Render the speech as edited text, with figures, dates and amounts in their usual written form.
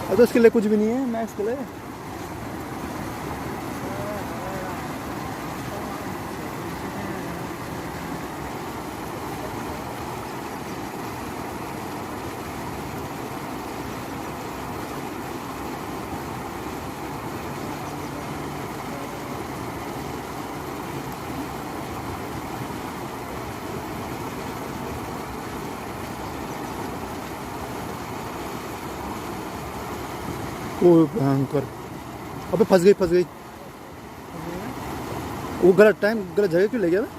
अब तो इसके लिए कुछ भी नहीं है मैक्स के लिए। ओ भयंकर। अबे फंस गई। वो गलत टाइम गलत जगह क्यों ले गया बे?